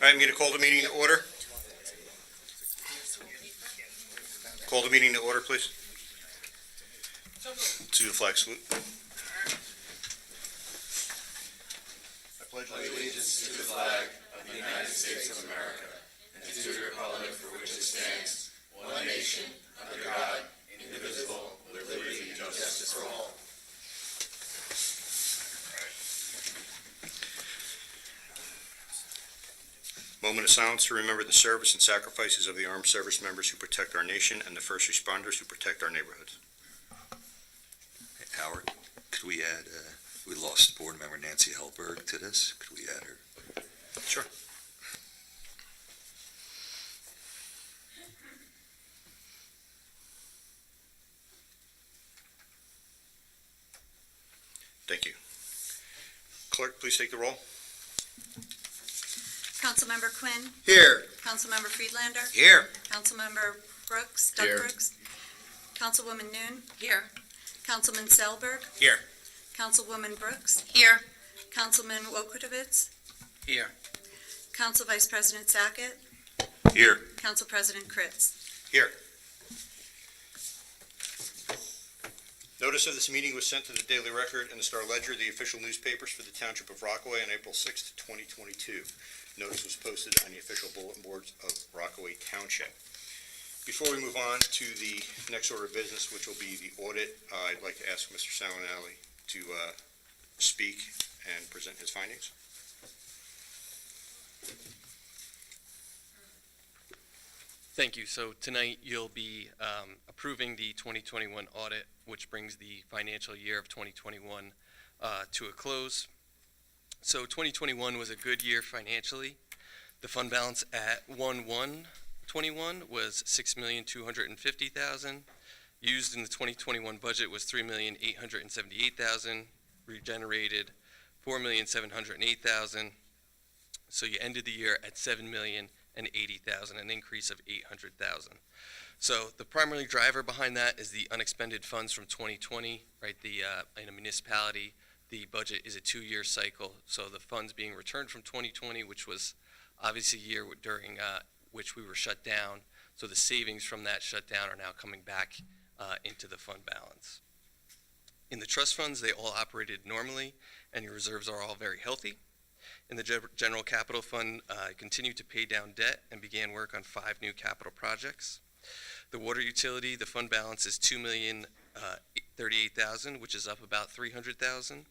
All right, I'm going to call the meeting to order. Call the meeting to order, please. To the flag salute. I pledge allegiance to the flag of the United States of America and to the republic for which it stands, one nation, under God, indivisible, with liberty and justice for all. Moment of silence to remember the service and sacrifices of the armed service members who protect our nation and the first responders who protect our neighborhoods. Hey, Howard, could we add, we lost board member Nancy Hellberg to this. Could we add her? Sure. Thank you. Clerk, please take the roll. Councilmember Quinn. Here. Councilmember Friedlander. Here. Councilmember Brooks. Doug Here. Brooks. Councilwoman Noon. Here. Councilman Selberg. Here. Councilwoman Brooks. Here. Councilman Wojciechowicz. Here. Council Vice President Sackett. Here. Council President Kritz. Here. Notice of this meeting was sent to the Daily Record and the Star Ledger, the official newspapers for the Township of Rockaway, on April 6, 2022. Notice was posted on the official bulletin boards of Rockaway Township. Before we move on to the next order of business, which will be the audit, I'd like to ask Mr. Salinelli to speak and present his findings. Thank you. So tonight you'll be approving the 2021 audit, which brings the financial year of 2021 to a close. So 2021 was a good year financially. The fund balance at 1/1/21 was $6,250,000. Used in the 2021 budget was $3,878,000. Regenerated $4,708,000. So you ended the year at $7,080,000, an increase of $800,000. So the primary driver behind that is the unexpended funds from 2020, right? In a municipality, the budget is a 2-year cycle. So the funds being returned from 2020, which was obviously a year during which we were shut down. So the savings from that shutdown are now coming back into the fund balance. In the trust funds, they all operated normally, and your reserves are all very healthy. In the general capital fund, continued to pay down debt and began work on 5 new capital projects. The water utility, the fund balance is $2,038,000, which is up about $300,000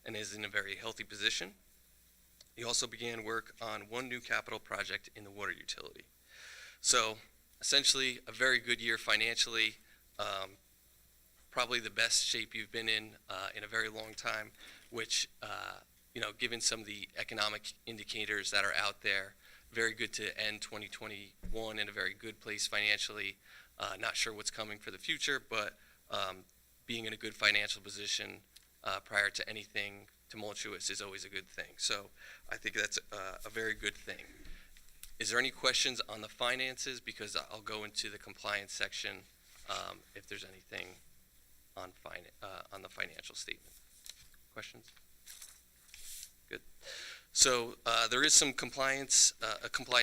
and is in a very healthy position. He also began work on 1 new capital project in the water utility. So essentially a very good year financially, probably the best shape you've been in a very long time, which given some of the economic indicators that are out there, very good to end 2021 in a very good place financially. Not sure what's coming for the future, but being in a good financial position prior to anything tumultuous is always a good thing. So I think that's a very good thing. Is there any questions on the finances? Because I'll go into the compliance section if there's anything on the financial statement. Questions? Good. So there is some a compliance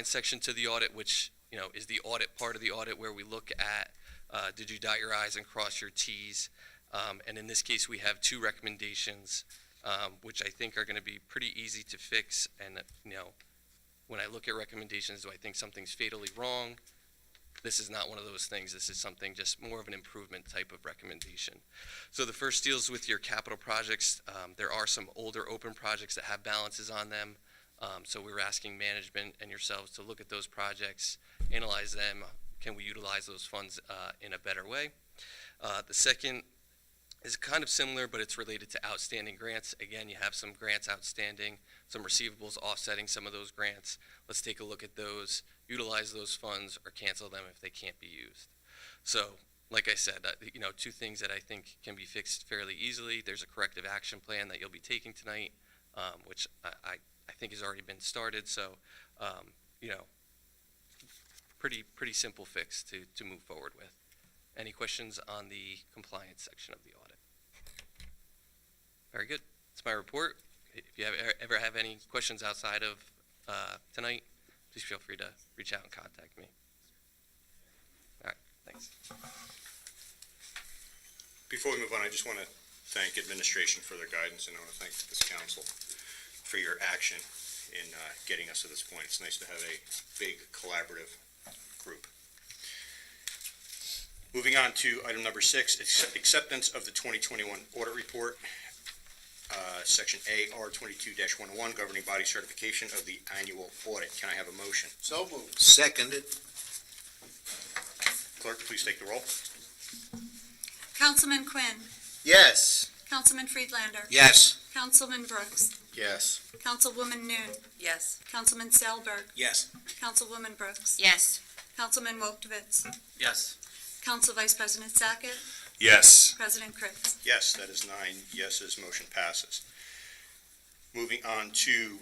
section to the audit, which is the audit part of the audit where we look at did you dot your I's and cross your T's, and in this case we have 2 recommendations, which I think are going to be pretty easy to fix. And when I look at recommendations, do I think something's fatally wrong? This is not one of those things. This is something just more of an improvement type of recommendation. So the first deals with your capital projects. There are some older open projects that have balances on them. So we're asking management and yourselves to look at those projects, analyze them. Can we utilize those funds in a better way? The second is kind of similar, but it's related to outstanding grants. Again, you have some grants outstanding, some receivables offsetting some of those grants. Let's take a look at those, utilize those funds, or cancel them if they can't be used. So, like I said, 2 things that I think can be fixed fairly easily. There's a corrective action plan that you'll be taking tonight, which I think has already been started. So, pretty simple fix to move forward with. Any questions on the compliance section of the audit? Very good. That's my report. If you ever have any questions outside of tonight, please feel free to reach out and contact me. All right, thanks. Before we move on, I just want to thank administration for their guidance, and I want to thank this council for your action in getting us to this point. It's nice to have a big collaborative group. Moving on to item number 6, acceptance of the 2021 audit report, section AR 22-101, governing body certification of the annual audit. Can I have a motion? So moved. Seconded. Clerk, please take the roll. Councilman Quinn. Yes. Councilman Friedlander. Yes. Councilman Brooks. Yes. Councilwoman Noon. Yes. Councilman Selberg. Yes. Councilwoman Brooks. Yes. Councilman Wolfowitz. Yes. Council Vice President Sackett. Yes. President Kritz. Yes, that is 9 yeses, motion passes. Moving on to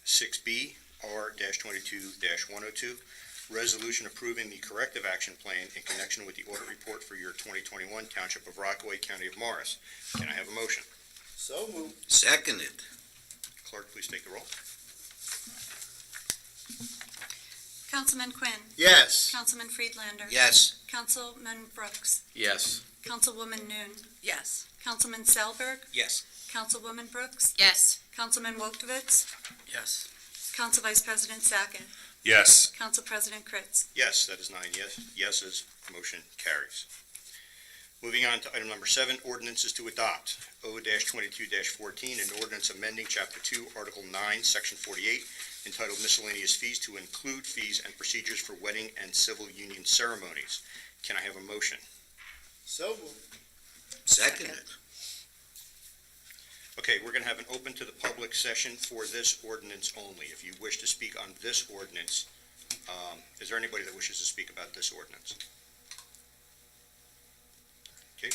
6B, R-22-102, resolution approving the corrective action plan in connection with the audit report for year 2021, Township of Rockaway, County of Morris. Can I have a motion? So moved. Seconded. Clerk, please take the roll. Councilman Quinn. Yes. Councilman Friedlander. Yes. Councilman Brooks. Yes. Councilwoman Noon. Yes. Councilman Selberg. Yes. Councilwoman Brooks. Yes. Councilman Wolfowitz. Yes. Council Vice President Sackett. Yes. Council President Kritz. Yes, that is 9 yeses, motion carries. Moving on to item number 7, ordinances to adopt. O-22-14, an ordinance amending Chapter 2, Article 9, Section 48, entitled Miscellaneous Fees to include fees and procedures for wedding and civil union ceremonies. Can I have a motion? So moved. Seconded. Okay, we're going to have an open to the public session for this ordinance only. If you wish to speak on this ordinance, is there anybody that wishes to speak about this ordinance? Okay,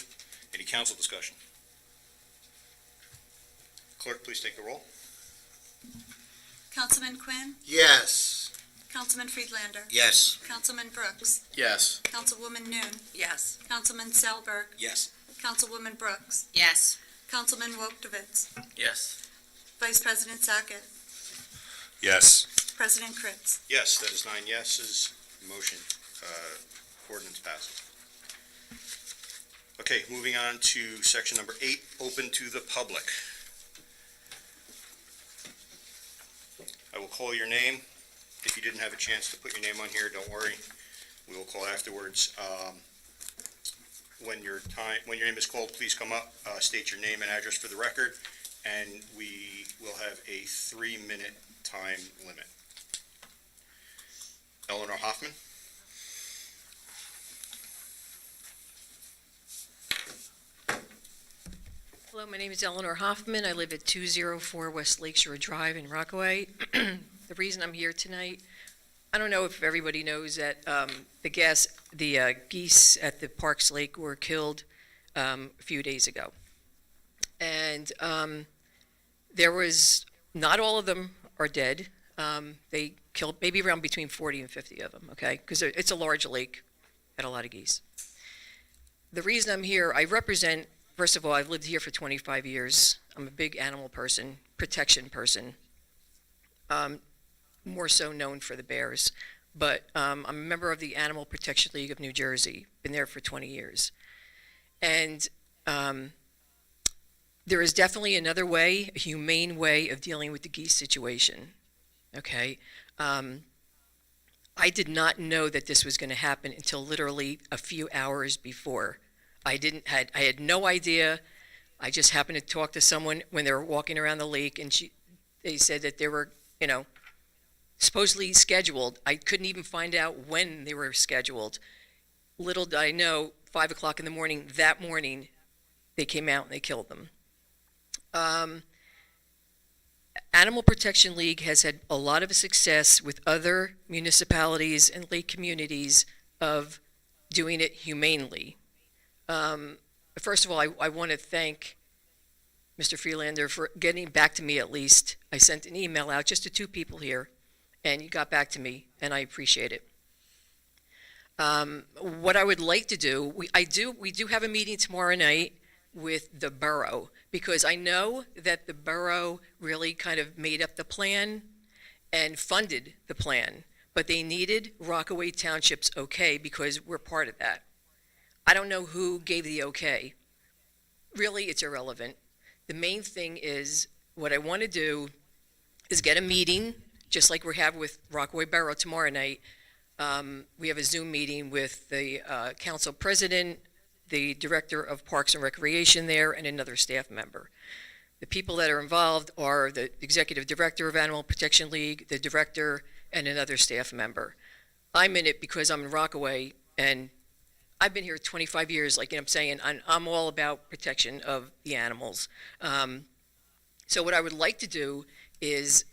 any council discussion? Clerk, please take the roll. Councilman Quinn. Yes. Councilman Friedlander. Yes. Councilman Brooks. Yes. Councilwoman Noon. Yes. Councilman Selberg. Yes. Councilwoman Brooks. Yes. Councilman Wolfowitz. Yes. Vice President Sackett. Yes. President Kritz. Yes, that is 9 yeses, motion, ordinance passes. Okay, moving on to section number 8, open to the public. I will call your name. If you didn't have a chance to put your name on here, don't worry. We will call afterwards. When your name is called, please come up, state your name and address for the record, and we will have a 3-minute time limit. Eleanor Hoffman? Hello, my name is Eleanor Hoffman. I live at 204 West Lakeshore Drive in Rockaway. The reason I'm here tonight, I don't know if everybody knows that the geese at the Parks Lake were killed a few days ago. And there was, not all of them are dead. They killed maybe around between 40 and 50 of them, okay? Because it's a large lake, had a lot of geese. The reason I'm here, I represent, first of all, I've lived here for 25 years. I'm a big animal person, protection person, more so known for the bears. But I'm a member of the Animal Protection League of New Jersey, been there for 20 years. And there is definitely another way, a humane way of dealing with the geese situation, okay? I did not know that this was going to happen until literally a few hours before. I had no idea. I just happened to talk to someone when they were walking around the lake, and they said that they were, supposedly scheduled. I couldn't even find out when they were scheduled. Little did I know, 5 o'clock in the morning, that morning, they came out and they killed them. Animal Protection League has had a lot of success with other municipalities and lake communities of doing it humanely. First of all, I want to thank Mr. Freelander for getting back to me at least. I sent an email out just to 2 people here, and you got back to me, and I appreciate it. What I would like to do, we do have a meeting tomorrow night with the borough, because I know that the borough really kind of made up the plan, and funded the plan, but they needed Rockaway Township's okay because we're part of that. I don't know who gave the okay. Really, it's irrelevant. The main thing is, what I want to do is get a meeting, just like we have with Rockaway Borough tomorrow night. We have a Zoom meeting with the council president, the director of Parks and Recreation there, and another staff member. The people that are involved are the executive director of Animal Protection League, the director, and another staff member. I'm in it because I'm in Rockaway, and I've been here 25 years, like I'm saying, I'm all about protection of the animals. So what I would like to do is,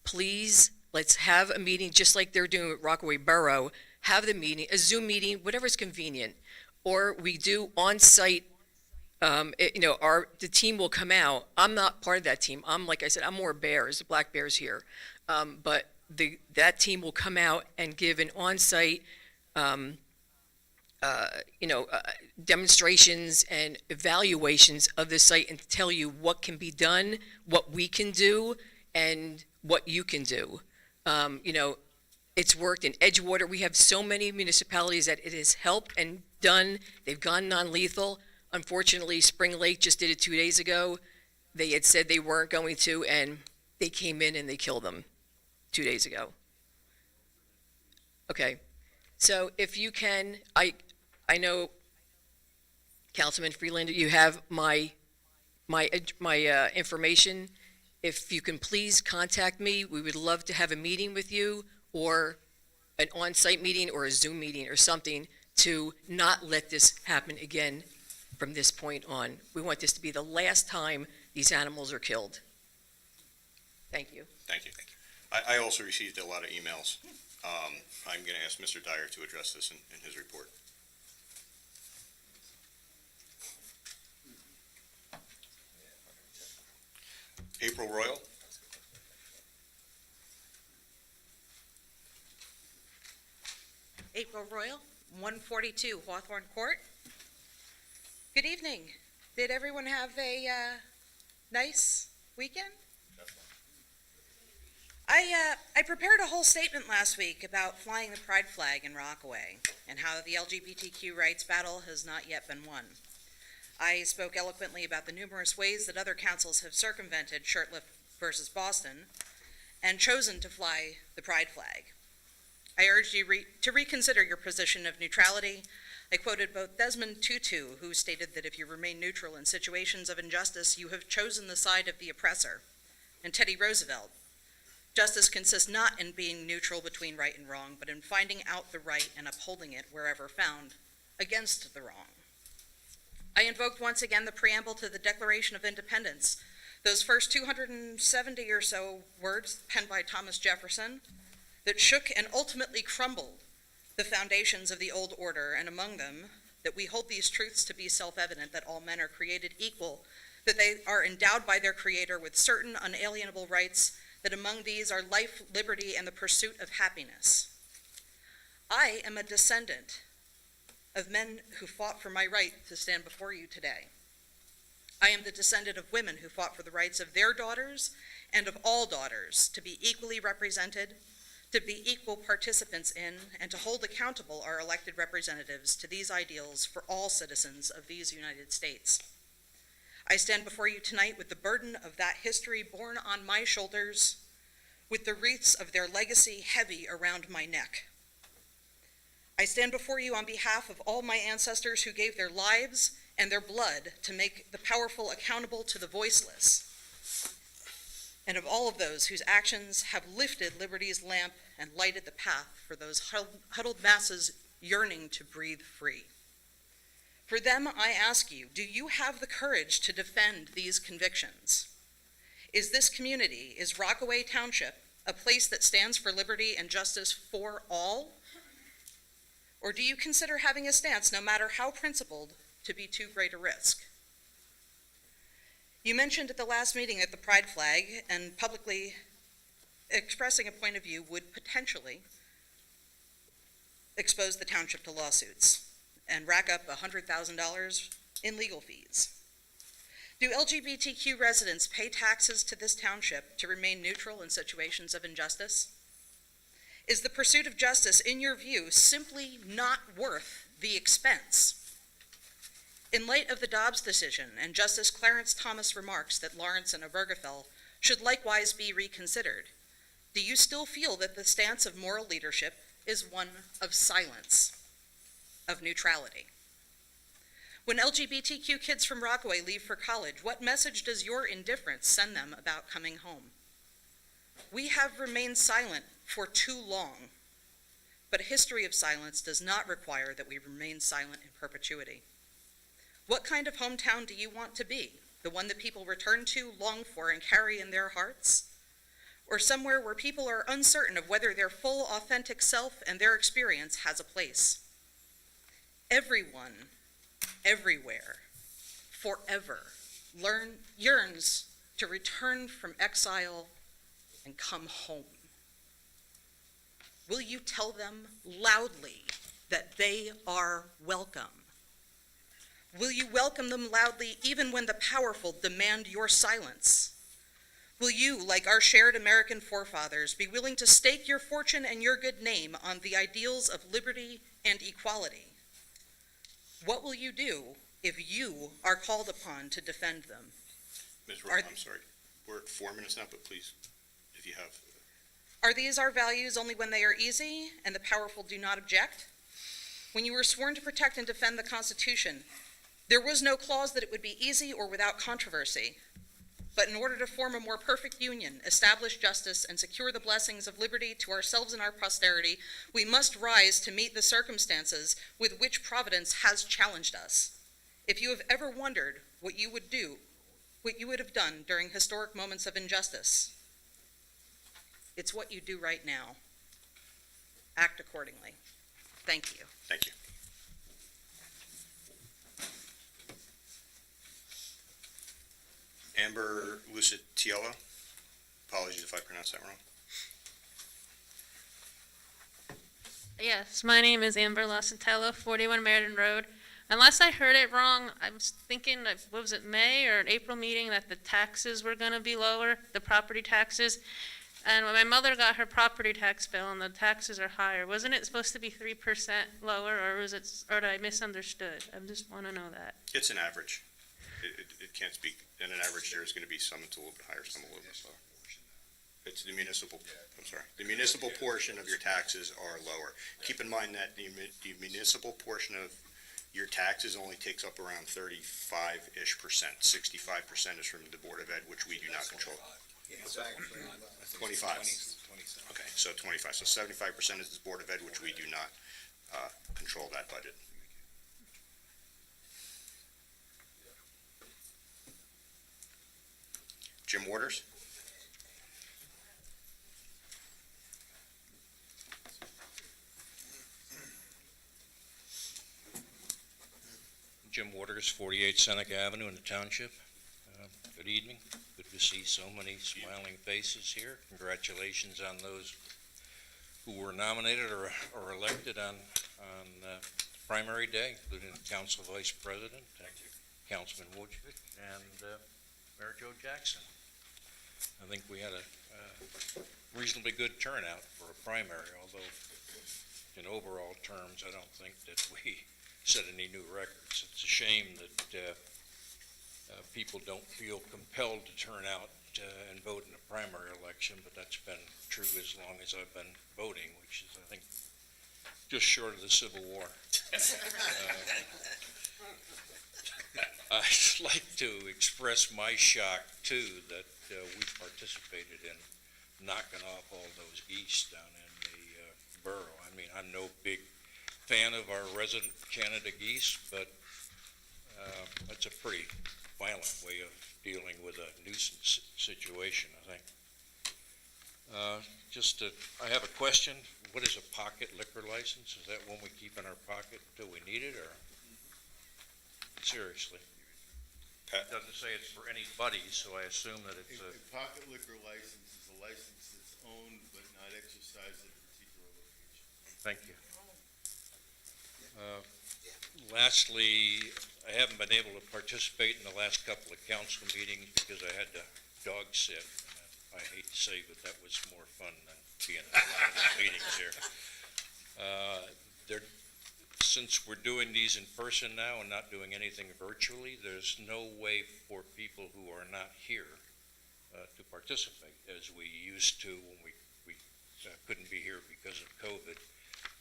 please, let's have a meeting, just like they're doing with Rockaway Borough, have the meeting, a Zoom meeting, whatever's convenient. Or we do on-site, the team will come out. I'm not part of that team. Like I said, I'm more Bears, the Black Bears here. But that team will come out and give an on-site, demonstrations and evaluations of the site and tell you what can be done, what we can do, and what you can do. It's worked in Edgewater. We have so many municipalities that it has helped and done. They've gone non-lethal. Unfortunately, Spring Lake just did it 2 days ago. They had said they weren't going to, and they came in and they killed them 2 days ago. Okay, so if you can, I know, Councilman Freeland, you have my information. If you can please contact me, we would love to have a meeting with you, or an on-site meeting or a Zoom meeting or something to not let this happen again from this point on. We want this to be the last time these animals are killed. Thank you. Thank you. I also received a lot of emails. I'm going to ask Mr. Dyer to address this in his report. April Royal? April Royal, 142 Hawthorne Court. Good evening. Did everyone have a nice weekend? I prepared a whole statement last week about flying the pride flag in Rockaway and how the LGBTQ rights battle has not yet been won. I spoke eloquently about the numerous ways that other councils have circumvented Shirtlift versus Boston and chosen to fly the pride flag. I urged you to reconsider your position of neutrality. I quoted both Desmond Tutu, who stated that if you remain neutral in situations of injustice, you have chosen the side of the oppressor, and Teddy Roosevelt. Justice consists not in being neutral between right and wrong, but in finding out the right and upholding it wherever found against the wrong. I invoked once again the preamble to the Declaration of Independence, those first 270 or so words penned by Thomas Jefferson that shook and ultimately crumbled the foundations of the old order, and among them, that we hold these truths to be self-evident, that all men are created equal, that they are endowed by their Creator with certain unalienable rights, that among these are life, liberty, and the pursuit of happiness. I am a descendant of men who fought for my right to stand before you today. I am the descendant of women who fought for the rights of their daughters and of all daughters to be equally represented, to be equal participants in, and to hold accountable our elected representatives to these ideals for all citizens of these United States. I stand before you tonight with the burden of that history borne on my shoulders, with the wreaths of their legacy heavy around my neck. I stand before you on behalf of all my ancestors who gave their lives and their blood to make the powerful accountable to the voiceless, and of all of those whose actions have lifted liberty's lamp and lighted the path for those huddled masses yearning to breathe free. For them, I ask you, do you have the courage to defend these convictions? Is this community, is Rockaway Township, a place that stands for liberty and justice for all? Or do you consider having a stance, no matter how principled, to be too great a risk? You mentioned at the last meeting that the pride flag and publicly expressing a point of view would potentially expose the township to lawsuits and rack up $100,000 in legal fees. Do LGBTQ residents pay taxes to this township to remain neutral in situations of injustice? Is the pursuit of justice, in your view, simply not worth the expense? In light of the Dobbs decision and Justice Clarence Thomas' remarks that Lawrence and Obergefell should likewise be reconsidered, do you still feel that the stance of moral leadership is one of silence, of neutrality? When LGBTQ kids from Rockaway leave for college, what message does your indifference send them about coming home? We have remained silent for too long, but a history of silence does not require that we remain silent in perpetuity. What kind of hometown do you want to be? The one that people return to, long for, and carry in their hearts? Or somewhere where people are uncertain of whether their full, authentic self and their experience has a place? Everyone, everywhere, forever, yearns to return from exile and come home. Will you tell them loudly that they are welcome? Will you welcome them loudly even when the powerful demand your silence? Will you, like our shared American forefathers, be willing to stake your fortune and your good name on the ideals of liberty and equality? What will you do if you are called upon to defend them? Ms. Rowe, I'm sorry. We're at 4 minutes now, but please, if you have. Are these our values only when they are easy and the powerful do not object? When you were sworn to protect and defend the Constitution, there was no clause that it would be easy or without controversy. But in order to form a more perfect union, establish justice, and secure the blessings of liberty to ourselves and our posterity, we must rise to meet the circumstances with which Providence has challenged us. If you have ever wondered what you would do, what you would have done during historic moments of injustice, it's what you do right now. Act accordingly. Thank you. Thank you. Amber Lucitiello. Apologies if I pronounced that wrong. Yes, my name is Amber Lacentello, 41 Meriden Road. Unless I heard it wrong, I was thinking, what was it, May or an April meeting, that the taxes were going to be lower, the property taxes. And when my mother got her property tax bill and the taxes are higher, wasn't it supposed to be 3% lower, or was it, or did I misunderstood? I just want to know that. It's an average. It can't speak. In an average year, is going to be some it's a little bit higher, some a little bit lower. It's the municipal, the municipal portion of your taxes are lower. Keep in mind that the municipal portion of your taxes only takes up around 35-ish%. 65% is from the Board of Ed, which we do not control. 25. Okay, so 25. So 75% is the Board of Ed, which we do not control that budget. Jim Waters? Jim Waters, 48 Seneca Avenue in the township. Good evening. Good to see so many smiling faces here. Congratulations on those who were nominated or elected on primary day, including the Council Vice President, Councilman Wojcik, and Mayor Joe Jackson. I think we had a reasonably good turnout for a primary, although in overall terms, I don't think that we set any new records. It's a shame that people don't feel compelled to turn out and vote in a primary election, but that's been true as long as I've been voting, which is, I think, just short of the Civil War. I'd like to express my shock, too, that we participated in knocking off all those geese down in the borough. I mean, I'm no big fan of our resident Canada geese, but that's a pretty violent way of dealing with a nuisance situation, I think. I have a question. What is a pocket liquor license? Is that one we keep in our pocket until we need it, or? Seriously. It doesn't say it's for anybody, so I assume that it's A pocket liquor license is a license that's owned but not exercised at a particular location. Thank you. Lastly, I haven't been able to participate in the last couple of council meetings because I had to dog sit. I hate to say, but that was more fun than being in a lot of the meetings here. Since we're doing these in person now and not doing anything virtually, there's no way for people who are not here to participate as we used to when we couldn't be here because of COVID.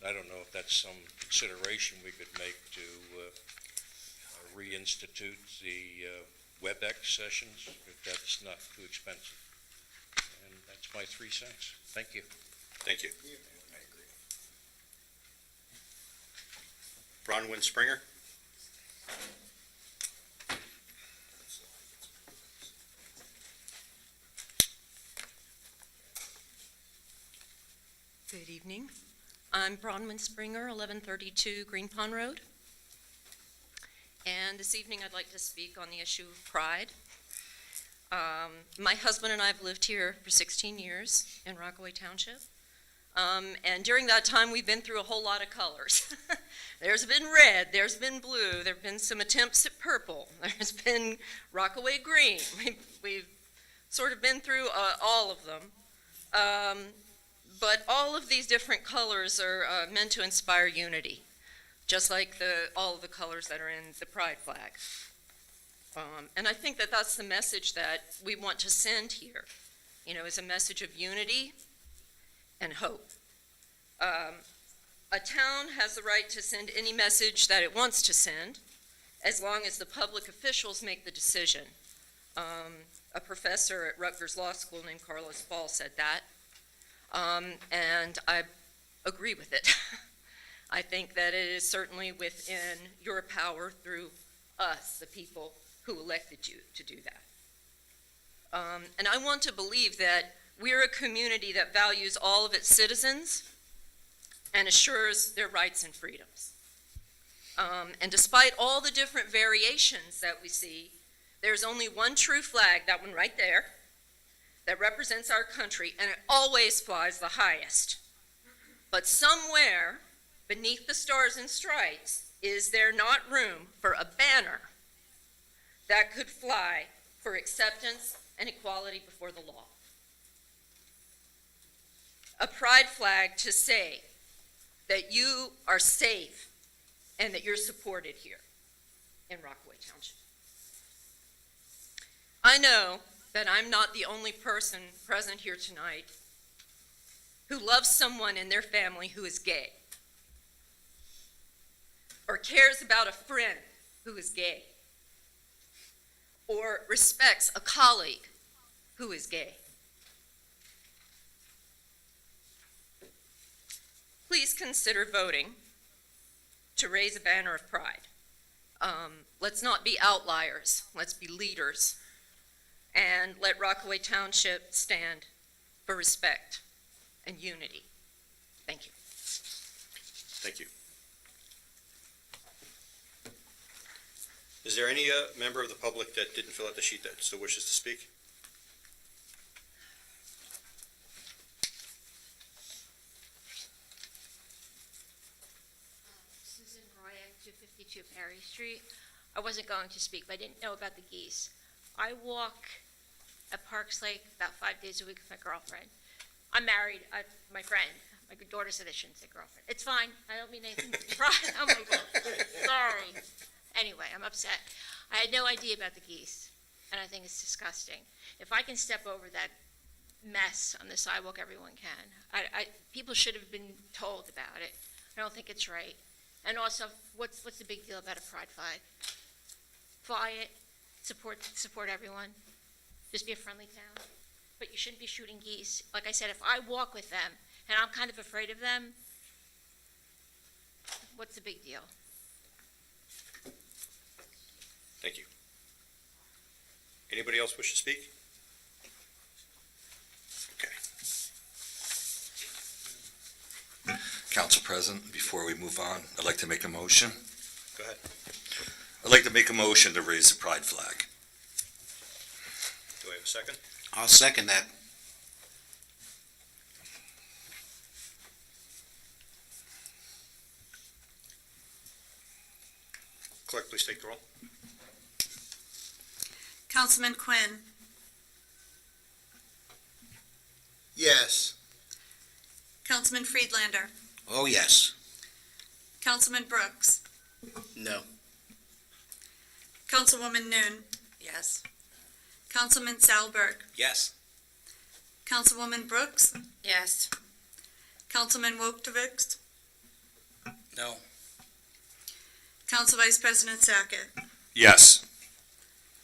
I don't know if that's some consideration we could make to reinstitute the WebEx sessions, if that's not too expensive. And that's my 3 cents. Thank you. Thank you. Bronwyn Springer? Good evening. I'm Bronwyn Springer, 1132 Green Pond Road. And this evening I'd like to speak on the issue of pride. My husband and I have lived here for 16 years in Rockaway Township. And during that time, we've been through a whole lot of colors. There's been red, there's been blue, there have been some attempts at purple, there's been Rockaway green. We've sort of been through all of them. But all of these different colors are meant to inspire unity, just like all of the colors that are in the pride flag. And I think that that's the message that we want to send here, is a message of unity and hope. A town has the right to send any message that it wants to send, as long as the public officials make the decision. A professor at Rutgers Law School named Carlos Ball said that, and I agree with it. I think that it is certainly within your power through us, the people who elected you, to do that. And I want to believe that we're a community that values all of its citizens and assures their rights and freedoms. And despite all the different variations that we see, there's only one true flag, that one right there, that represents our country, and it always flies the highest. But somewhere beneath the stars and stripes, is there not room for a banner that could fly for acceptance and equality before the law? A pride flag to say that you are safe and that you're supported here in Rockaway Township. I know that I'm not the only person present here tonight who loves someone in their family who is gay, or cares about a friend who is gay, or respects a colleague who is gay. Please consider voting to raise a banner of pride. Let's not be outliers, let's be leaders, and let Rockaway Township stand for respect and unity. Thank you. Thank you. Is there any member of the public that didn't fill out the sheet that still wishes to speak? Susan Royak, 252 Perry Street. I wasn't going to speak, but I didn't know about the geese. I walk at Parks Lake about 5 days a week with my girlfriend. I'm married. My friend, my daughter said I shouldn't say girlfriend. It's fine. I don't mean anything. Oh my God. Sorry. Anyway, I'm upset. I had no idea about the geese, and I think it's disgusting. If I can step over that mess on the sidewalk, everyone can. People should have been told about it. I don't think it's right. And also, what's the big deal about a pride flag? Fly it, support everyone. Just be a friendly town. But you shouldn't be shooting geese. Like I said, if I walk with them, and I'm kind of afraid of them, what's the big deal? Thank you. Anybody else wish to speak? Okay. Council President, before we move on, I'd like to make a motion. Go ahead. I'd like to make a motion to raise the pride flag. Do I have a second? I'll second that. Clerk, please take the roll. Councilman Quinn, Yes. Councilman Friedlander, Oh, yes. Councilman Brooks, No. Councilwoman Noon, Yes. Councilman Salberg, Yes. Councilwoman Brooks, Yes. Councilman Wojtowicz, No. Council Vice President Sackett, Yes.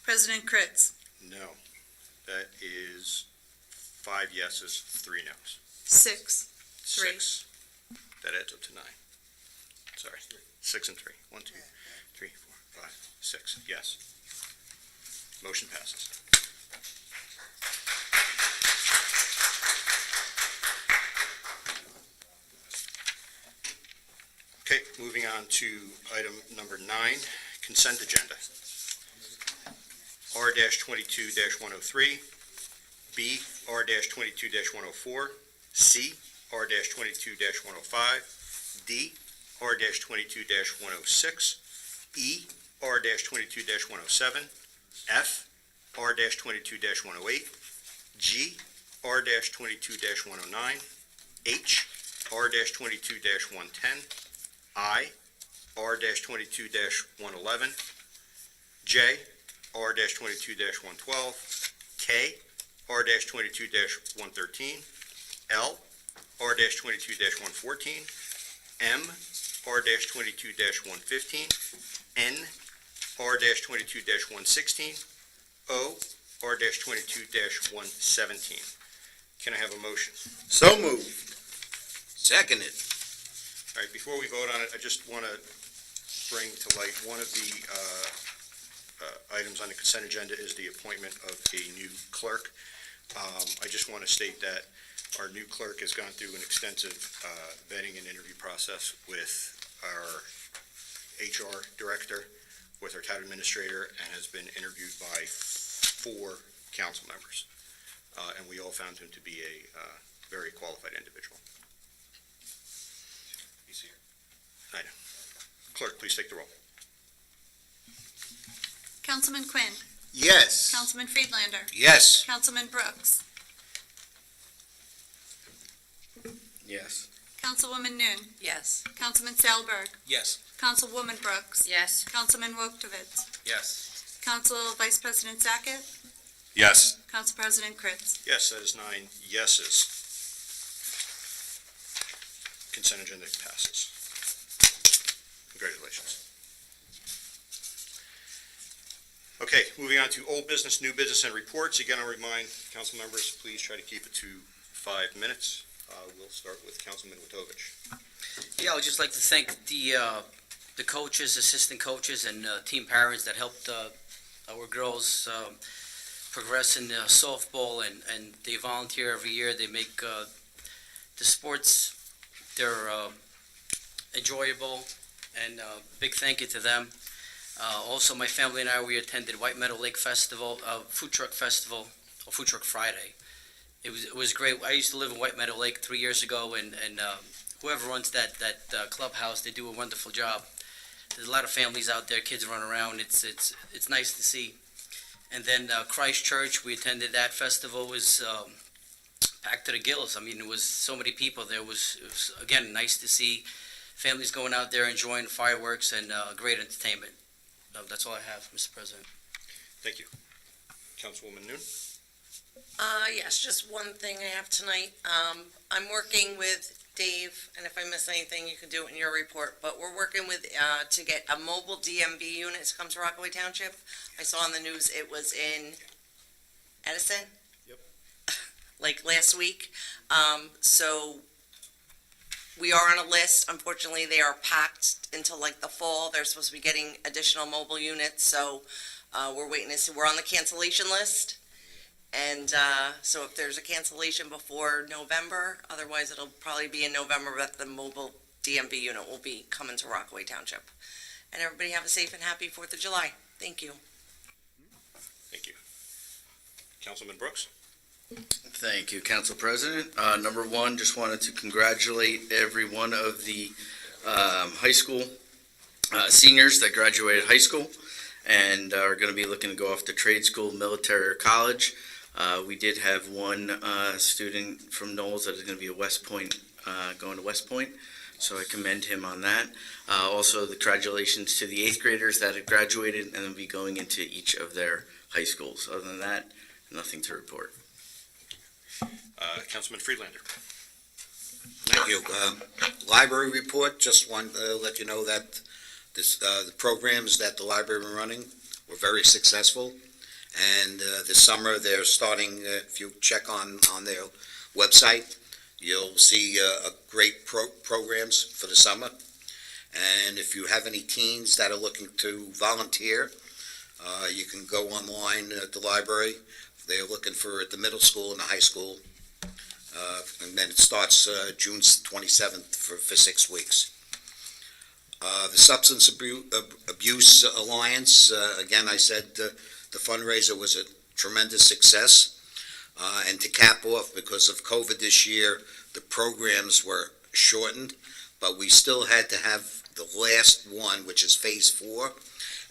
President Kritz, No. That is 5 yeses, 3 noes. 6, 3. 6. That adds up to 9. Sorry, 6 and 3. 1, 2, 3, 4, 5, 6. Yes. Motion passes. Okay, moving on to item number 9, consent agenda. R-22-103, B, R-22-104, C, R-22-105, D, R-22-106, E, R-22-107, F, R-22-108, G, R-22-109, H, R-22-110, I, R-22-111, J, R-22-112, K, R-22-113, L, R-22-114, M, R-22-115, N, R-22-116, O, R-22-117. Can I have a motion? So moved. Seconded. All right, before we vote on it, I just want to bring to light one of the items on the consent agenda is the appointment of a new clerk. I just want to state that our new clerk has gone through an extensive vetting and interview process with our HR director, with our town administrator, and has been interviewed by 4 council members. And we all found him to be a very qualified individual. He's here. I know. Clerk, please take the roll. Councilman Quinn, Yes. Councilman Friedlander, Yes. Councilman Brooks, Yes. Councilwoman Noon, Yes. Councilman Salberg, Yes. Councilwoman Brooks, Yes. Councilman Wojtowicz, Yes. Council Vice President Sackett, Yes. Council President Kritz. Yes, that is 9 yeses. Consent agenda passes. Congratulations. Okay, moving on to old business, new business, and reports. Again, I'll remind council members, please try to keep it to 5 minutes. We'll start with Councilman Wojtowicz. Yeah, I would just like to thank the coaches, assistant coaches, and team parents that helped our girls progress in softball, and they volunteer every year. They make the sports, they're enjoyable, and big thank you to them. Also, my family and I, we attended White Meadow Lake Festival, Food Truck Festival, or Food Truck Friday. It was great. I used to live in White Meadow Lake 3 years ago, and whoever runs that clubhouse, they do a wonderful job. There's a lot of families out there, kids run around. It's nice to see. And then Christchurch, we attended that festival. It was packed to the gills. I mean, it was so many people there. It was again nice to see families going out there enjoying fireworks and great entertainment. That's all I have, Mr. President. Thank you. Councilwoman Noon? Yes, just one thing I have tonight. I'm working with Dave, and if I miss anything, you can do it in your report, but we're working with, to get a mobile DMV unit to come to Rockaway Township. I saw on the news it was in Edison? Yep. Like last week. So we are on a list. Unfortunately, they are packed until like the fall. They're supposed to be getting additional mobile units, so we're waiting to see. We're on the cancellation list. And so if there's a cancellation before November, otherwise it'll probably be in November that the mobile DMV unit will be coming to Rockaway Township. And everybody have a safe and happy 4th of July. Thank you. Thank you. Councilman Brooks? Thank you, Council President. Number one, just wanted to congratulate every one of the high school seniors that graduated high school and are going to be looking to go off to trade school, military, or college. We did have one student from Knowles that is going to be at West Point, going to West Point, so I commend him on that. Also, the congratulations to the 8th graders that have graduated and will be going into each of their high schools. Other than that, nothing to report. Councilman Friedlander. Thank you. Library report, just want to let you know that the programs that the library were running were very successful. And this summer, they're starting, if you check on their website, you'll see great programs for the summer. And if you have any teens that are looking to volunteer, you can go online at the library. They're looking for at the middle school and the high school. And then it starts June 27th for 6 weeks. The Substance Abuse Alliance, again, I said the fundraiser was a tremendous success. And to cap off, because of COVID this year, the programs were shortened, but we still had to have the last one, which is Phase 4,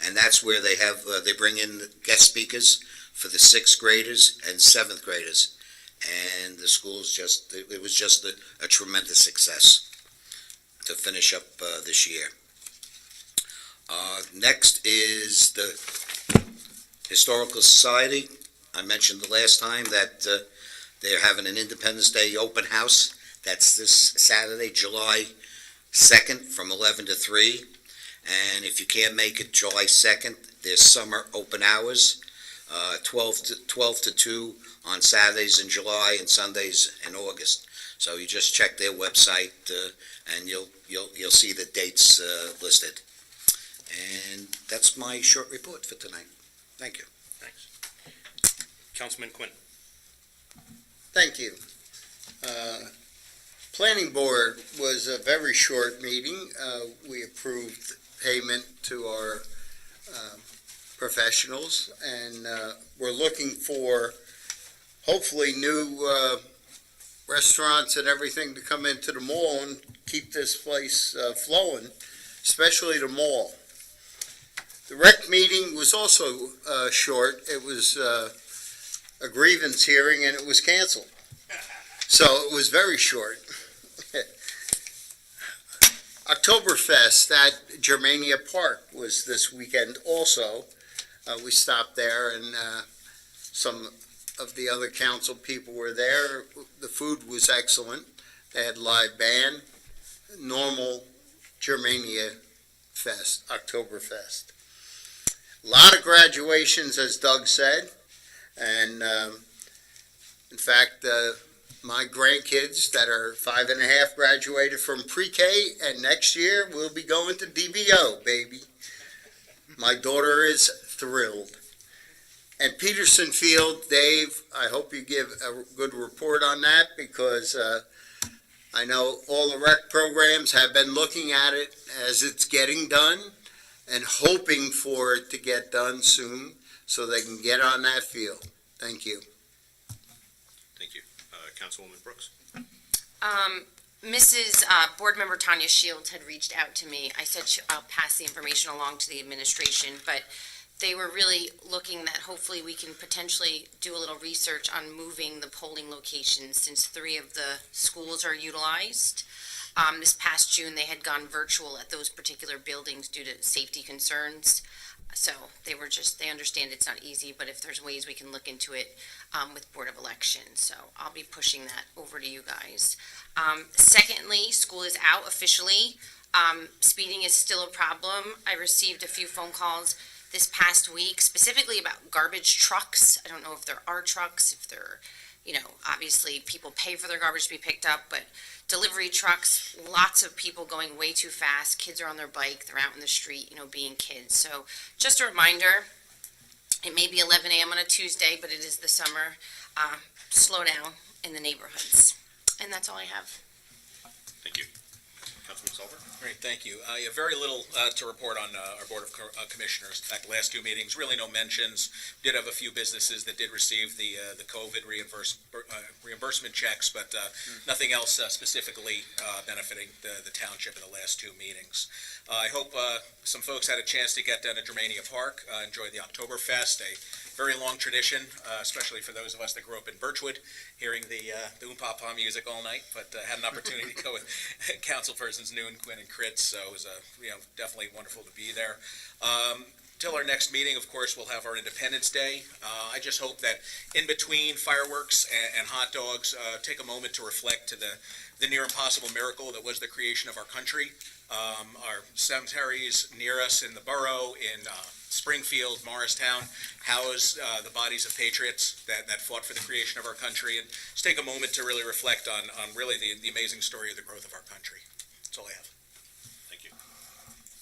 and that's where they bring in guest speakers for the 6th graders and 7th graders. And the school's it was just a tremendous success to finish up this year. Next is the Historical Society. I mentioned the last time that they're having an Independence Day open house. That's this Saturday, July 2nd from 11 to 3. And if you can't make it July 2nd, there's summer open hours, 12 to 2 on Saturdays in July and Sundays in August. So you just check their website and you'll see the dates listed. And that's my short report for tonight. Thank you. Thanks. Councilman Quinn. Thank you. Planning Board was a very short meeting. We approved payment to our professionals, and we're looking for hopefully new restaurants and everything to come into the mall and keep this place flowing, especially the mall. The rec meeting was also short. It was a grievance hearing and it was canceled. So it was very short. Oktoberfest at Germania Park was this weekend also. We stopped there and some of the other council people were there. The food was excellent. They had live band, normal Germania Fest, Oktoberfest. A lot of graduations, as Doug said, and in fact, my grandkids that are 5.5 graduated from pre-K, and next year we'll be going to DBO, baby. My daughter is thrilled. And Peterson Field, Dave, I hope you give a good report on that, because I know all the rec programs have been looking at it as it's getting done and hoping for it to get done soon so they can get on that field. Thank you. Thank you. Councilwoman Brooks. Mrs. Board Member Tanya Shields had reached out to me. I said I'll pass the information along to the administration, but they were really looking that hopefully we can potentially do a little research on moving the polling locations, since 3 of the schools are utilized. This past June, they had gone virtual at those particular buildings due to safety concerns. So they understand it's not easy, but if there's ways we can look into it with Board of Elections. So I'll be pushing that over to you guys. Secondly, school is out officially. Speeding is still a problem. I received a few phone calls this past week, specifically about garbage trucks. I don't know if there are trucks, if they're, obviously people pay for their garbage to be picked up, but delivery trucks, lots of people going way too fast. Kids are on their bike, they're out in the street, being kids. So just a reminder, it may be 11 a.m. on a Tuesday, but it is the summer. Slow down in the neighborhoods. And that's all I have. Thank you. Councilman Sullivan. Great, thank you. Yeah, very little to report on our Board of Commissioners. In fact, the last two meetings, really no mentions. Did have a few businesses that did receive the COVID reimbursement checks, but nothing else specifically benefiting the township in the last two meetings. I hope some folks had a chance to get down to Germania Park, enjoy the Oktoberfest, a very long tradition, especially for those of us that grew up in Birchwood, hearing the Oom-Pah-Pah music all night, but had an opportunity to go with councilpersons Noon, Quinn, and Kritz, so it was definitely wonderful to be there. Till our next meeting, of course, we'll have our Independence Day. I just hope that in between fireworks and hot dogs, take a moment to reflect to the near impossible miracle that was the creation of our country. Our cemeteries near us in the borough, in Springfield, Morristown, house the bodies of patriots that fought for the creation of our country, and just take a moment to really reflect on really the amazing story of the growth of our country. That's all I have. Thank you.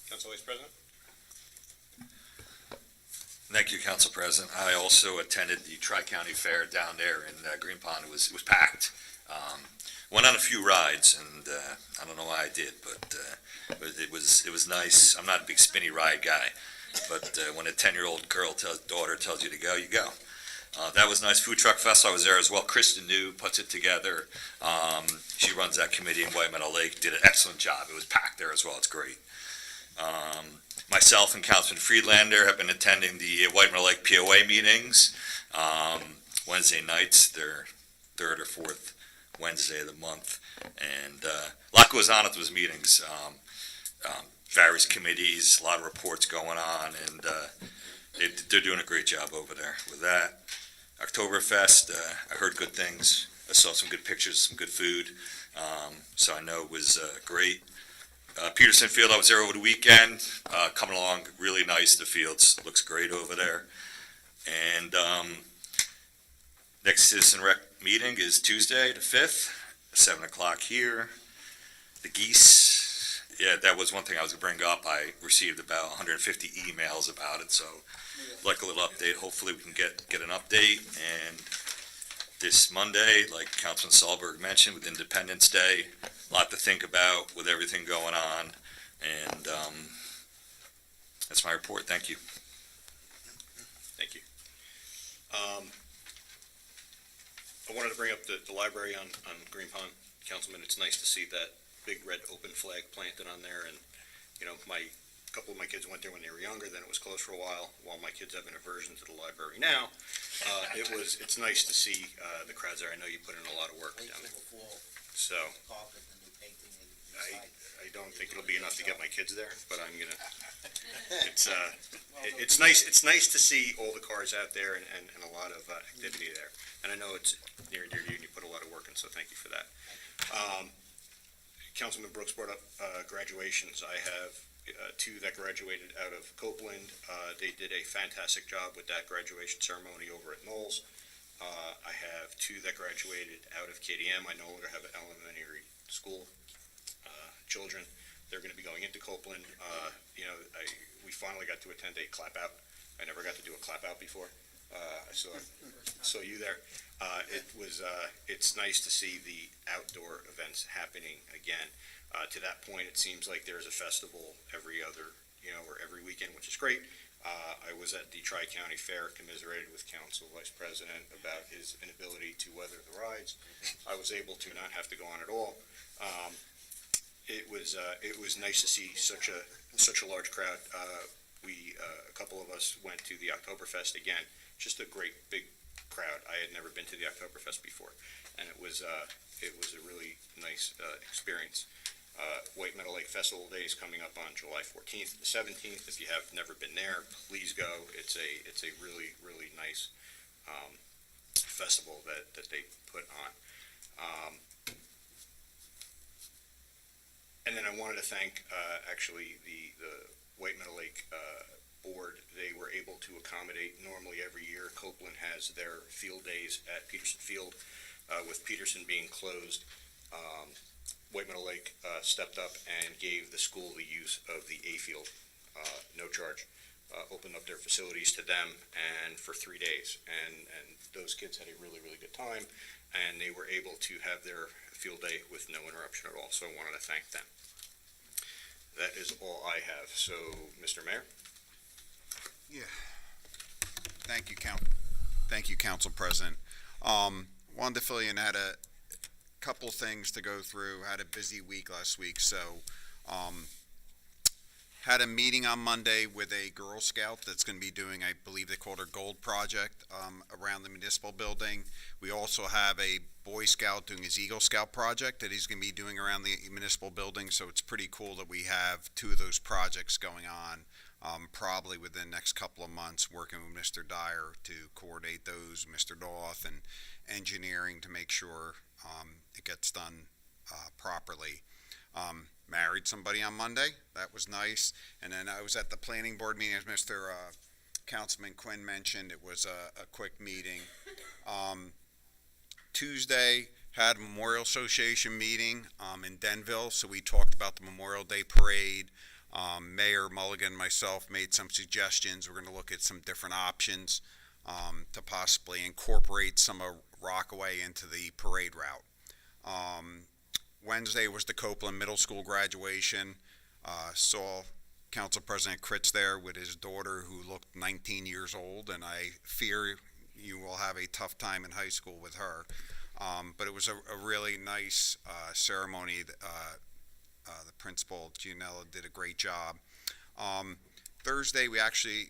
Council Vice President? Thank you, Council President. I also attended the Tri-County Fair down there in Green Pond. It was packed. Went on a few rides, and I don't know why I did, but it was nice. I'm not a big spinny ride guy, but when a 10-year-old daughter tells you to go, you go. That was nice. Food Truck Fest, I was there as well. Kristen New puts it together. She runs that committee in White Meadow Lake. Did an excellent job. It was packed there as well. It's great. Myself and Councilman Friedlander have been attending the White Meadow Lake POA meetings. Wednesday nights, they're third or fourth Wednesday of the month. And a lot goes on at those meetings. Various committees, a lot of reports going on, and they're doing a great job over there with that. Oktoberfest, I heard good things. I saw some good pictures, some good food, so I know it was great. Peterson Field, I was there over the weekend, coming along really nice. The fields looks great over there. And next Citizen Rec meeting is Tuesday the 5th, 7 o'clock here. The geese, yeah, that was one thing I was going to bring up. I received about 150 emails about it, so like a little update. Hopefully we can get an update. And this Monday, like Councilman Solberg mentioned, with Independence Day, a lot to think about with everything going on. And that's my report. Thank you. Thank you. I wanted to bring up the library on Green Pond. Councilman, it's nice to see that big red open flag planted on there. And, you know, a couple of my kids went there when they were younger, then it was closed for a while my kids have an aversion to the library now. It's nice to see the crowds there. I know you put in a lot of work down there. So I don't think it'll be enough to get my kids there, but I'm gonna. It's nice. It's nice to see all the cars out there and a lot of activity there. And I know it's near and dear to you, and you put a lot of work in. So thank you for that. Councilman Brooks brought up graduations. I have two that graduated out of Copeland. They did a fantastic job with that graduation ceremony over at Knowles. I have two that graduated out of KDM. I no longer have elementary school children. They're going to be going into Copeland. We finally got to attend a clap out. I never got to do a clap out before. I saw you there. It's nice to see the outdoor events happening again. To that point, it seems like there's a festival every other, or every weekend, which is great. I was at the Tri-County Fair, commiserated with Council Vice President about his inability to weather the rides. I was able to not have to go on at all. It was nice to see such a large crowd. A couple of us went to the Oktoberfest again. Just a great big crowd. I had never been to the Oktoberfest before, and it was a really nice experience. White Meadow Lake Festival Day is coming up on July 14th to the 17th. If you have never been there, please go. It's a really, really nice festival that they put on. And then I wanted to thank actually the White Meadow Lake board. They were able to accommodate. Normally every year Copeland has their field days at Peterson Field. With Peterson being closed, White Meadow Lake stepped up and gave the school the use of the A field, no charge. Opened up their facilities to them and for 3 days, and those kids had a really, really good time, and they were able to have their field day with no interruption at all. So I wanted to thank them. That is all I have. So, Mr. Mayor? Yeah. Thank you, Council President. Wanted to fill you in, had a couple things to go through, had a busy week last week, so, had a meeting on Monday with a Girl Scout that's gonna be doing, I believe they called her Gold Project, around the municipal building. We also have a Boy Scout doing his Eagle Scout project that he's gonna be doing around the municipal building, so it's pretty cool that we have two of those projects going on. Probably within the next couple of months, working with Mr. Dyer to coordinate those, Mr. Doth, and engineering to make sure it gets done properly. Married somebody on Monday. That was nice. And then I was at the planning board meeting, as Mr. Councilman Quinn mentioned. It was a quick meeting. Tuesday, had a Memorial Association meeting in Denville, so we talked about the Memorial Day Parade. Mayor Mulligan and myself made some suggestions. We're going to look at some different options to possibly incorporate some of Rockaway into the parade route. Wednesday was the Copeland Middle School graduation. Saw Council President Kritz there with his daughter, who looked 19 years old, and I fear you will have a tough time in high school with her. But it was a really nice ceremony. The principal, Gianella, did a great job. Thursday, we actually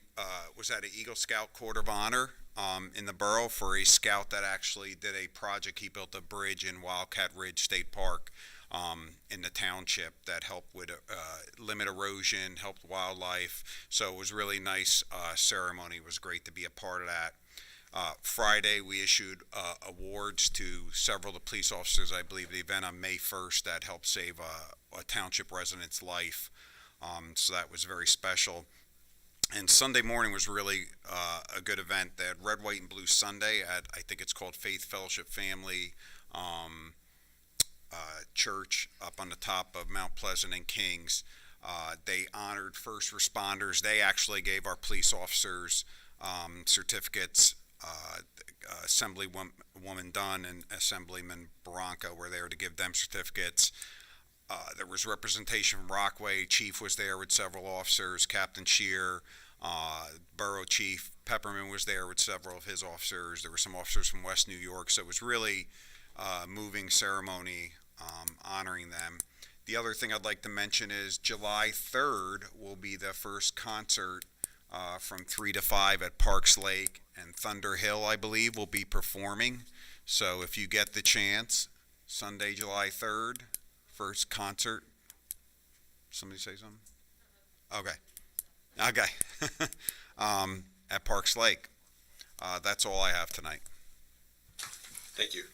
was at an Eagle Scout Court of Honor in the borough for a scout that actually did a project. He built a bridge in Wildcat Ridge State Park in the township that helped with limit erosion, helped wildlife. So it was really nice ceremony. It was great to be a part of that. Friday, we issued awards to several of the police officers. I believe the event on May 1st that helped save a township resident's life. So that was very special. And Sunday morning was really a good event. They had Red, White, and Blue Sunday at, I think it's called Faith Fellowship Family Church up on the top of Mount Pleasant and Kings. They honored first responders. They actually gave our police officers certificates. Assemblywoman Dunn and Assemblyman Barranca were there to give them certificates. There was representation from Rockaway. Chief was there with several officers. Captain Shear, Borough Chief Pepperman was there with several of his officers. There were some officers from West New York, so it was really a moving ceremony honoring them. The other thing I'd like to mention is July 3rd will be the first concert from 3 to 5 at Parks Lake, and Thunder Hill, I believe, will be performing. So if you get the chance, Sunday, July 3rd, first concert. Somebody say something? Okay. At Parks Lake. That's all I have tonight. Thank you.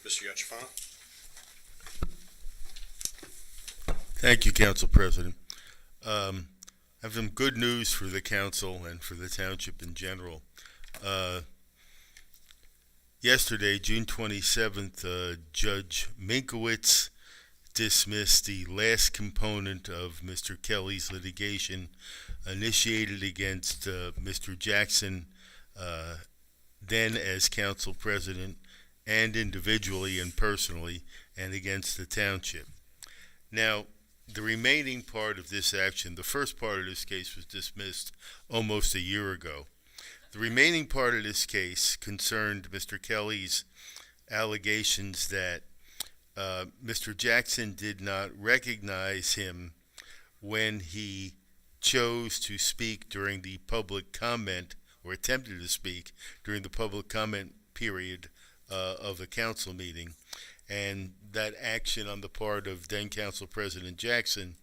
Mr. Yachafano? Thank you, Council President. I have some good news for the council and for the township in general. Yesterday, June 27th, Judge Minkowitz dismissed the last component of Mr. Kelly's litigation initiated against Mr. Jackson, then as council president, and individually and personally, and against the township. Now, the remaining part of this action, the first part of this case was dismissed almost a year ago. The remaining part of this case concerned Mr. Kelly's allegations that Mr. Jackson did not recognize him when he chose to speak during the public comment, or attempted to speak during the public comment period of the council meeting. And that action on the part of then Council President Jackson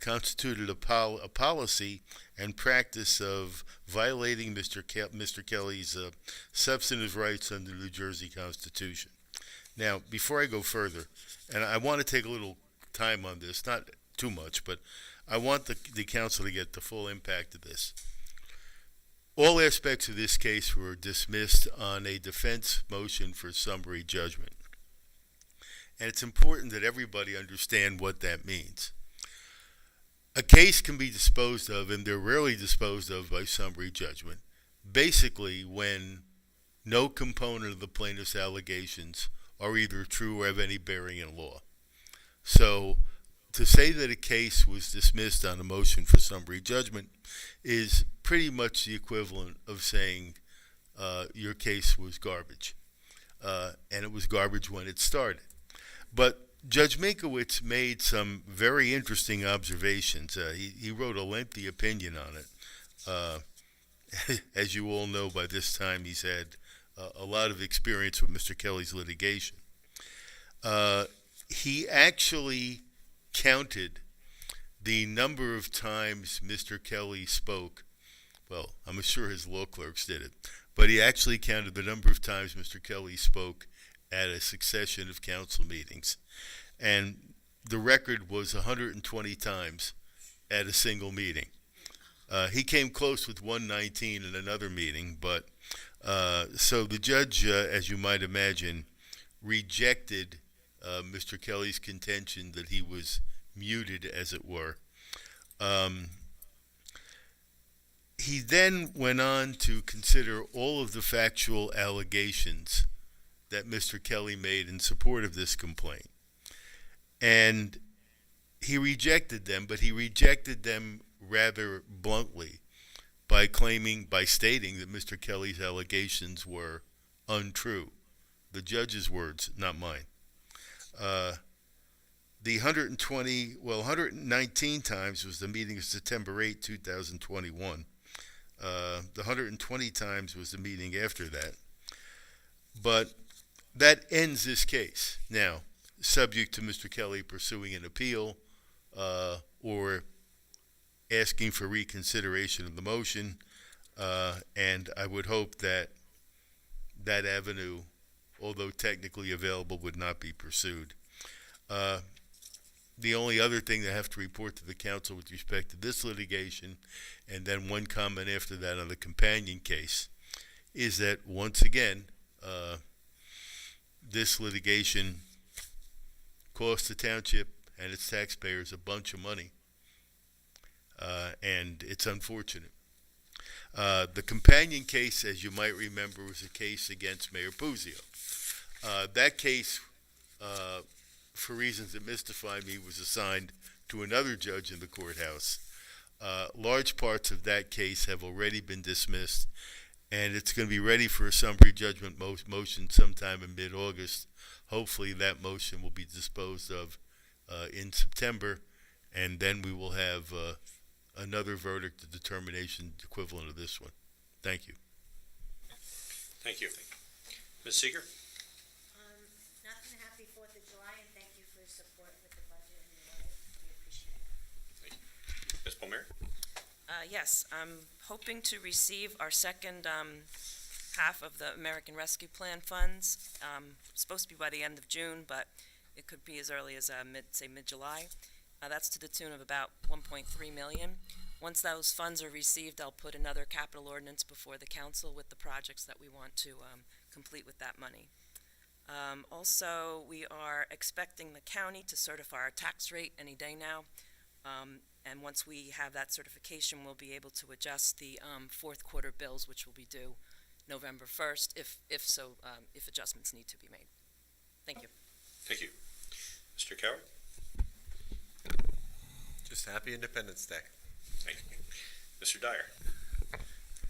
constituted a policy and practice of violating Mr. Kelly's substantive rights under the New Jersey Constitution. Now, before I go further, and I want to take a little time on this, not too much, but I want the council to get the full impact of this. All aspects of this case were dismissed on a defense motion for summary judgment. And it's important that everybody understand what that means. A case can be disposed of, and they're rarely disposed of by summary judgment, basically when no component of the plaintiff's allegations are either true or have any bearing in law. So to say that a case was dismissed on a motion for summary judgment is pretty much the equivalent of saying your case was garbage. And it was garbage when it started. But Judge Minkowitz made some very interesting observations. He wrote a lengthy opinion on it. As you all know, by this time he's had a lot of experience with Mr. Kelly's litigation. He actually counted the number of times Mr. Kelly spoke. Well, I'm sure his law clerks did it, but he actually counted the number of times Mr. Kelly spoke at a succession of council meetings. And the record was 120 times at a single meeting. He came close with 119 in another meeting, but so the judge, as you might imagine, rejected Mr. Kelly's contention that he was muted, as it were. He then went on to consider all of the factual allegations that Mr. Kelly made in support of this complaint. And he rejected them, but he rejected them rather bluntly by stating that Mr. Kelly's allegations were untrue. The judge's words, not mine. The 119 times was the meeting of September 8, 2021. The 120 times was the meeting after that. But that ends this case. Now, subject to Mr. Kelly pursuing an appeal or asking for reconsideration of the motion, and I would hope that that avenue, although technically available, would not be pursued. The only other thing I have to report to the council with respect to this litigation, and then one comment after that on the companion case, is that once again, this litigation cost the township and its taxpayers a bunch of money, and it's unfortunate. The companion case, as you might remember, was a case against Mayor Puzio. That case, for reasons that mystify me, was assigned to another judge in the courthouse. Large parts of that case have already been dismissed, and it's going to be ready for a summary judgment motion sometime in mid-August. Hopefully that motion will be disposed of in September, and then we will have another verdict, a determination equivalent of this one. Thank you. Thank you. Ms. Seeger? Nothing, happy 4th of July, and thank you for your support with the budget and the audit. We appreciate it. Thank you. Ms. Palmieri? Yes, I'm hoping to receive our second half of the American Rescue Plan funds. Supposed to be by the end of June, but it could be as early as mid-July. That's to the tune of about $1.3 million. Once those funds are received, I'll put another capital ordinance before the council with the projects that we want to complete with that money. Also, we are expecting the county to certify our tax rate any day now. And once we have that certification, we'll be able to adjust the fourth quarter bills, which will be due November 1st, if adjustments need to be made. Thank you. Thank you. Mr. Coward? Just happy Independence Day. Thank you. Mr. Dyer?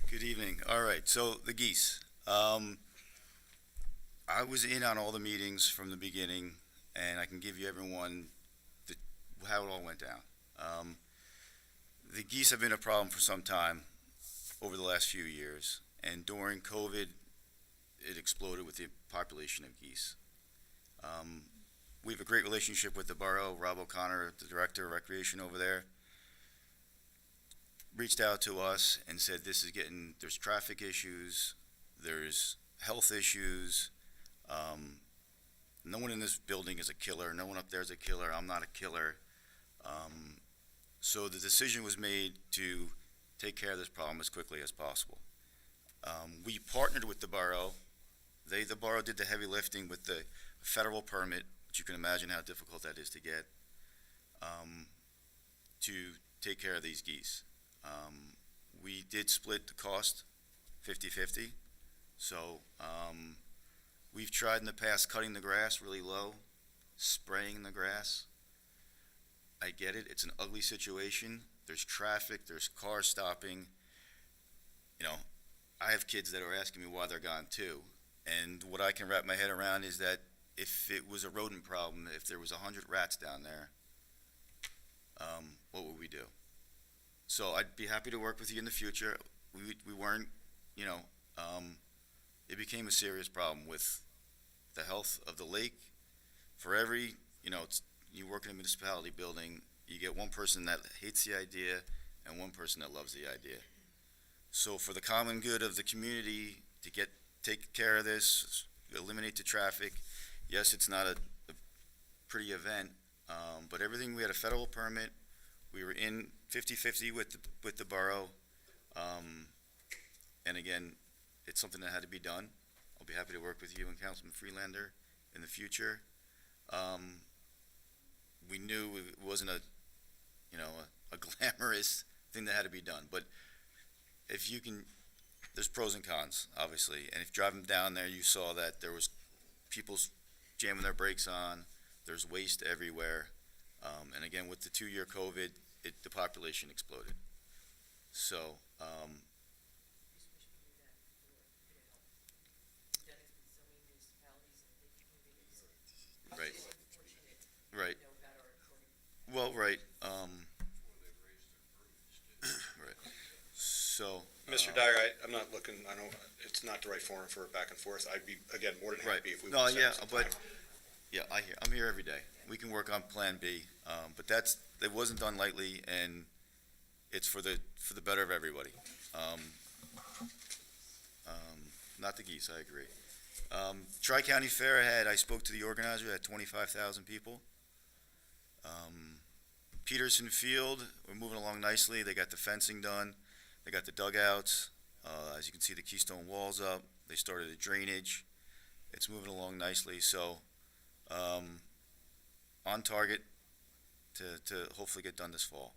Good evening. All right, so the geese. I was in on all the meetings from the beginning, and I can give you everyone how it all went down. The geese have been a problem for some time over the last few years, and during COVID, it exploded with the population of geese. We have a great relationship with the borough. Rob O'Connor, the director of recreation over there, reached out to us and said there's traffic issues, there's health issues. No one in this building is a killer. No one up there is a killer. I'm not a killer. So the decision was made to take care of this problem as quickly as possible. We partnered with the borough. The borough did the heavy lifting with the federal permit, which you can imagine how difficult that is to get, to take care of these geese. We did split the cost 50-50. So we've tried in the past cutting the grass really low, spraying the grass. I get it. It's an ugly situation. There's traffic, there's cars stopping. You know, I have kids that are asking me why they're gone too. And what I can wrap my head around is that if it was a rodent problem, if there was 100 rats down there, what would we do? So I'd be happy to work with you in the future. We weren't, you know, it became a serious problem with the health of the lake. For every, you know, you work in a municipality building, you get one person that hates the idea and one person that loves the idea. So for the common good of the community to take care of this, eliminate the traffic, yes, it's not a pretty event, but everything, we had a federal permit, we were in 50-50 with the borough, and again, it's something that had to be done. I'll be happy to work with you and Councilman Freelander in the future. We knew it wasn't a glamorous thing that had to be done, but if you can, there's pros and cons, obviously, and if driving down there, you saw that there was people jamming their brakes on, there's waste everywhere, and again, with the 2-year COVID, the population exploded. So, right. Well, right. Right. So. Mr. Dyer, I'm not looking, it's not the right forum for a back and forth. I'd be, again, more than happy if we. No, would set yeah, some but, time. yeah, I'm here every day. We can work on Plan B, but it wasn't done lightly, and it's for the better of everybody. Not the geese, I agree. Tri-County Fair I spoke to the organizer, had 25,000 people. Peterson Field, we're moving along nicely. They got the fencing done. They got the dugouts. As you can see, the Keystone Wall's up. They started the drainage. It's moving along nicely. So, on target to hopefully get done this fall.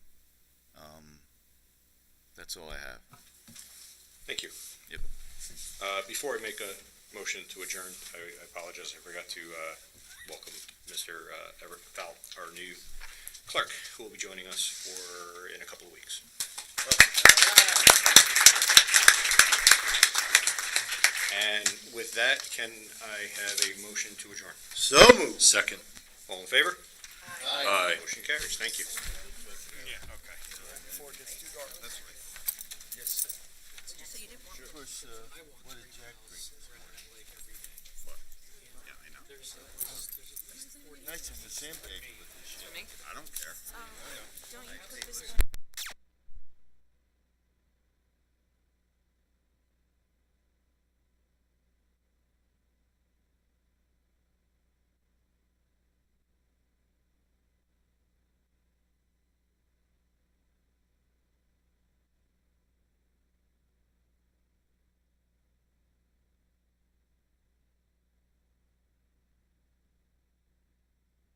That's all I have. Thank you. Yep. Before I make a motion to adjourn, I apologize, I forgot to welcome Mr. Everett Fowl, our new clerk, who will be joining us in a couple of weeks. And with that, can I have a motion to adjourn? So moved. Second. All in favor? Aye. Motion carries. Thank you. Yeah, okay. Before it gets too dark. That's right. Yes. Of course, what did Jack bring this morning? Yeah, I know. Nice of the sandbag with this shit. I don't care. Don't you put this one?